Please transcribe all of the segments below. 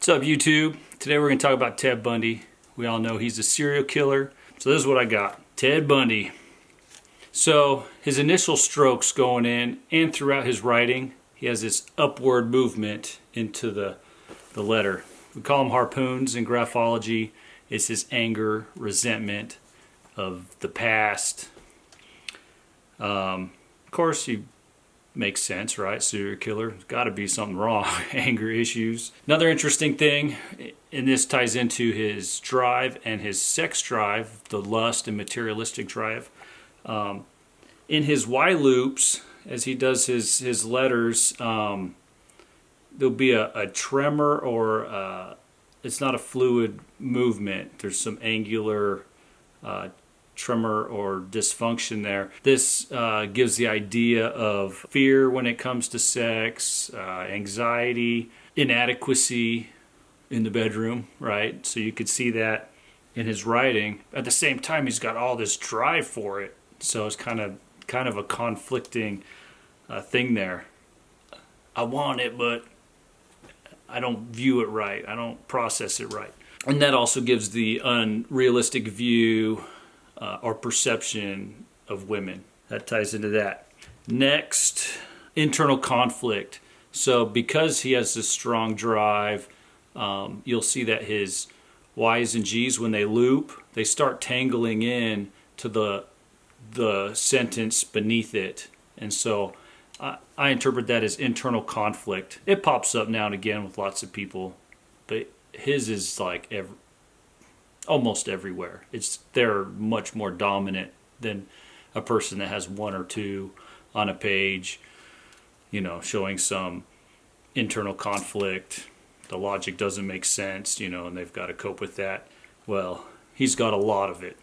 What's up, YouTube? Today we're going to talk about Ted Bundy. We all know he's a serial killer. So this is what I got. Ted Bundy. So his initial strokes going in and throughout his writing, he has this upward movement into the letter. We call them harpoons in graphology. It's his anger, resentment of the past. Of course, he makes sense, right? Serial killer. There's got to be something wrong. Anger issues. Another interesting thing, and this ties into his drive and his sex drive, the lust and materialistic drive. In his Y loops, as he does his letters, there'll be a tremor or it's not a fluid movement. There's some angular tremor or dysfunction there. This gives the idea of fear when it comes to sex, anxiety, inadequacy in the bedroom, right? So you could see that in his writing. At the same time, he's got all this drive for it. So it's kind of a conflicting thing there. I want it, but I don't view it right. I don't process it right. And that also gives the unrealistic view or perception of women. That ties into that. Next, internal conflict. So because he has this strong drive, you'll see that his Y's and G's, when they loop, they start tangling in to the sentence beneath it. And so I interpret that as internal conflict. It pops up now and again with lots of people, but his is like almost everywhere. They're much more dominant than a person that has one or two on a page, showing some internal conflict. The logic doesn't make sense, and they've got to cope with that. Well, he's got a lot of it.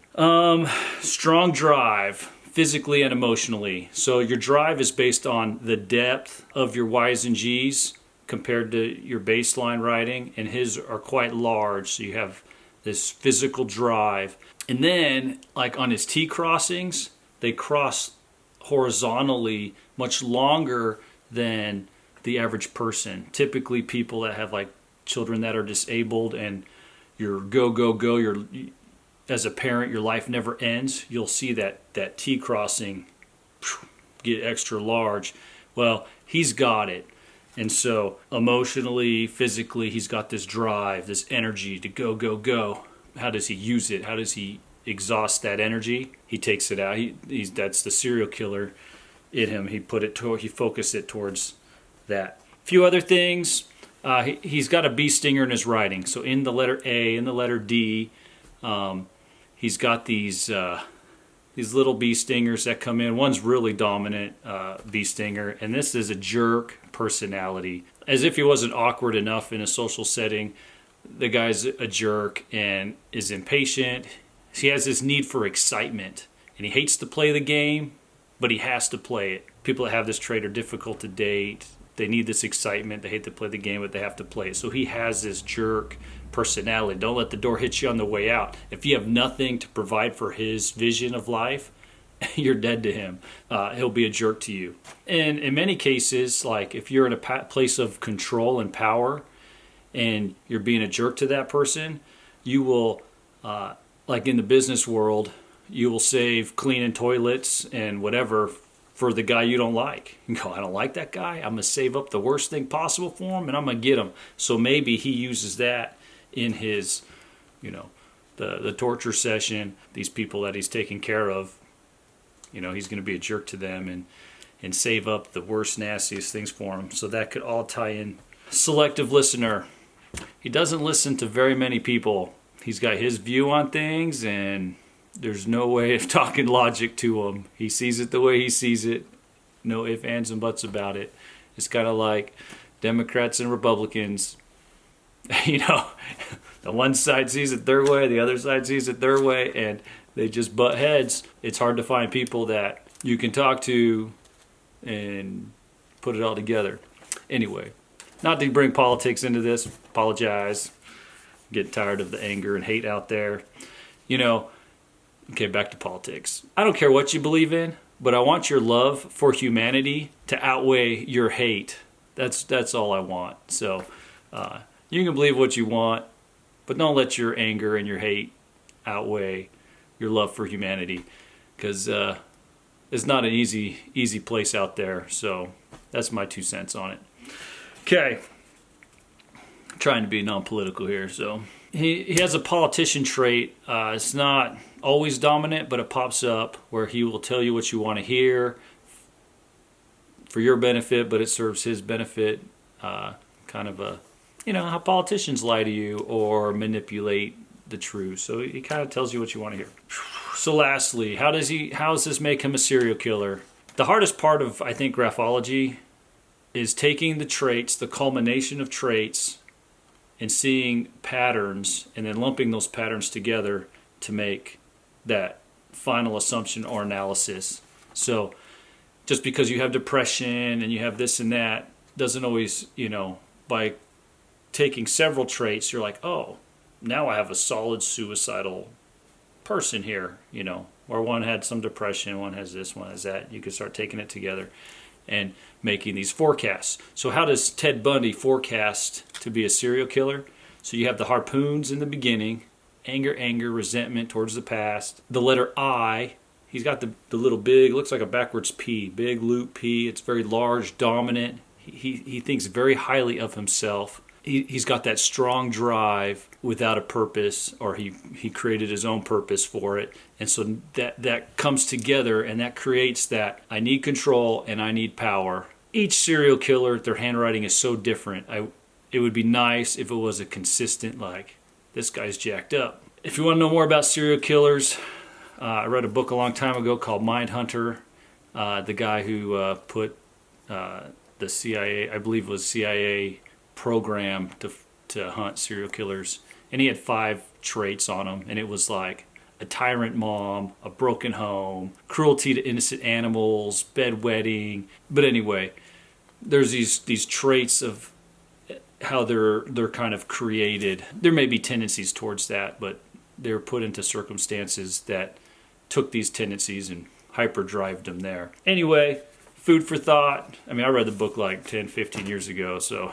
Strong drive, physically and emotionally. So your drive is based on the depth of your Y's and G's compared to your baseline writing, and his are quite large, so you have this physical drive. And then, like on his T crossings, they cross horizontally much longer than the average person. Typically people that have like children that are disabled and you're go, as a parent, your life never ends. You'll see that T crossing get extra large. Well, he's got it. And so emotionally, physically, he's got this drive, this energy to go. How does he use it? How does he exhaust that energy? He takes it out. That's the serial killer in him. He focused it towards that. A few other things. He's got a bee stinger in his writing. So in the letter A, in the letter D, he's got these little bee stingers that come in. One's really dominant bee stinger, and this is a jerk personality. As if he wasn't awkward enough in a social setting, the guy's a jerk and is impatient. He has this need for excitement, and he hates to play the game, but he has to play it. People that have this trait are difficult to date. They need this excitement. They hate to play the game, but they have to play it. So he has this jerk personality. Don't let the door hit you on the way out. If you have nothing to provide for his vision of life, you're dead to him. He'll be a jerk to you. And in many cases, like if you're in a place of control and power and you're being a jerk to that person, you will, like in the business world, you will save cleaning toilets and whatever for the guy you don't like. You go, I don't like that guy. I'm going to save up the worst thing possible for him and I'm going to get him. So maybe he uses that in his, the torture session, these people that he's taking care of, he's going to be a jerk to them and save up the worst, nastiest things for him. So that could all tie in. Selective listener. He doesn't listen to very many people. He's got his view on things and there's no way of talking logic to him. He sees it the way he sees it. No ifs, ands, and buts about it. It's kind of like Democrats and Republicans. The one side sees it their way, the other side sees it their way, and they just butt heads. It's hard to find people that you can talk to and put it all together. Anyway, not to bring politics into this. Apologize. Get tired of the anger and hate out there. Okay, back to politics. I don't care what you believe in, but I want your love for humanity to outweigh your hate. That's all I want. So You can believe what you want, but don't let your anger and your hate outweigh your love for humanity, because it's not an easy place out there. So that's my 2 cents on it. Okay, trying to be non-political here. So he has a politician trait. It's not always dominant, but it pops up where he will tell you what you want to hear for your benefit, but it serves his benefit. Kind of a, how politicians lie to you or manipulate the truth. So he kind of tells you what you want to hear. So lastly, how does this make him a serial killer? The hardest part of, I think, graphology is taking the traits, the culmination of traits, and seeing patterns and then lumping those patterns together to make that final assumption or analysis. So just because you have depression and you have this and that doesn't always, by taking several traits, you're like, oh, now I have a solid suicidal person here, or one had some depression, one has this, one has that. You can start taking it together and making these forecasts. So how does Ted Bundy forecast to be a serial killer? So you have the harpoons in the beginning, anger, resentment towards the past. The letter I, he's got the little big, looks like a backwards P, big loop P. It's very large, dominant. He thinks very highly of himself. He's got that strong drive without a purpose, or he created his own purpose for it. And so that comes together, and that creates that I need control and I need power. Each serial killer, their handwriting is so different. It would be nice if it was a consistent, like, this guy's jacked up. If you want to know more about serial killers, I read a book a long time ago called Mindhunter. The guy who put the CIA, I believe it was CIA program to hunt serial killers, and he had 5 traits on him, and it was like a tyrant mom, a broken home, cruelty to innocent animals, bedwetting. But anyway, there's these traits of how they're kind of created. There may be tendencies towards that, but they're put into circumstances that took these tendencies and hyperdrived them there. Anyway, food for thought. I mean, I read the book like 10, 15 years ago, so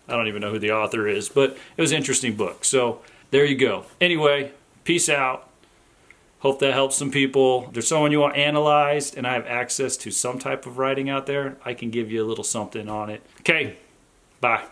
I don't even know who the author is, but it was an interesting book. So there you go. Anyway, peace out. Hope that helps some people. If there's someone you want analyzed and I have access to some type of writing out there, I can give you a little something on it. Okay, bye.